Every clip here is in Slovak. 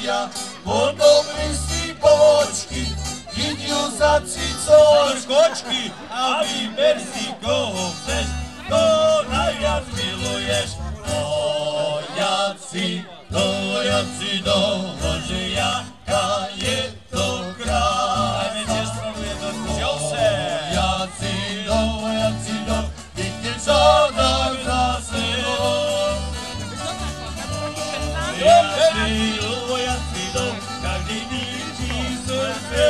bratia, potom si povočky, idú za cicou kočky a vyber si koho chceš, koho najviac miluješ. Dojaci dohože, jaká je to krásna. Dajme tiež spolu jednotku. Dojaci do, vidíte žádná krásného. Dojaci do, každý ničí srdce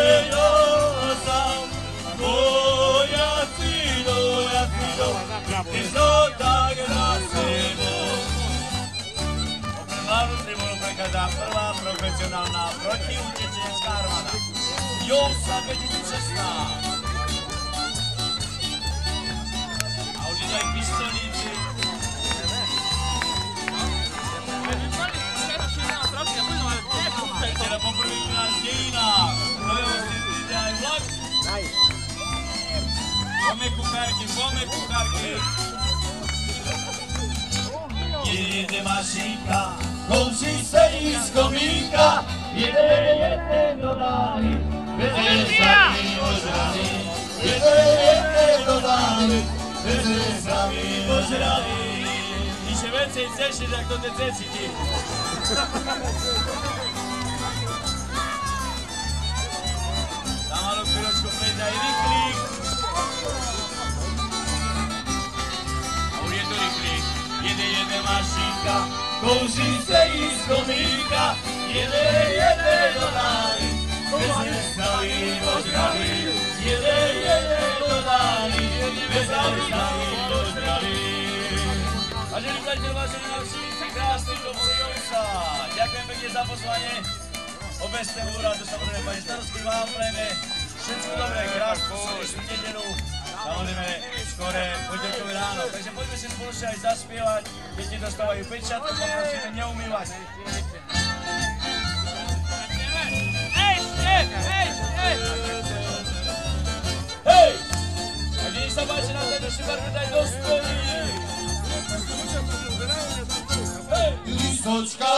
sám. Dojaci do, vidíte žádná krásného. Hlavnú tribúnu prekladá prvá profesionálna protiutečenecká armáda. JOSA 2016. A už idú aj pistolíci. Teda poprvýkrát v dejinách. Nového si aj vlak. Pome kuchárky. Jede mašinka, kouří se jí z komínka, jede do dály, veze sami ožraví. Jede do dály, veze sami ožraví. Ište vecej cešiť, ak to necíti. Za malú chvíľočku prejde aj rýchlík. A už je to rýchlík. Jede mašinka, kouří se jí z komínka, jede do dály, veze sami ožraví. Jede do dály, veze sami ožraví. Vážení priateľ, vážení navštívníci, krásny domov JOSA. Ďakujem pekne za pozvanie. Obecné úradu, samozrejme pani starostky vám prejme všetko dobré, krásnu sobočnú nedelu. Samozrejme, skore pondelkové ráno. Takže poďme si spoločne aj zaspievať. Deti dostávajú pečiatku, poprosíme neumývať. Hej! Takže nech sa páči na tento šibarku daj do stojí. Hej! Lisočka,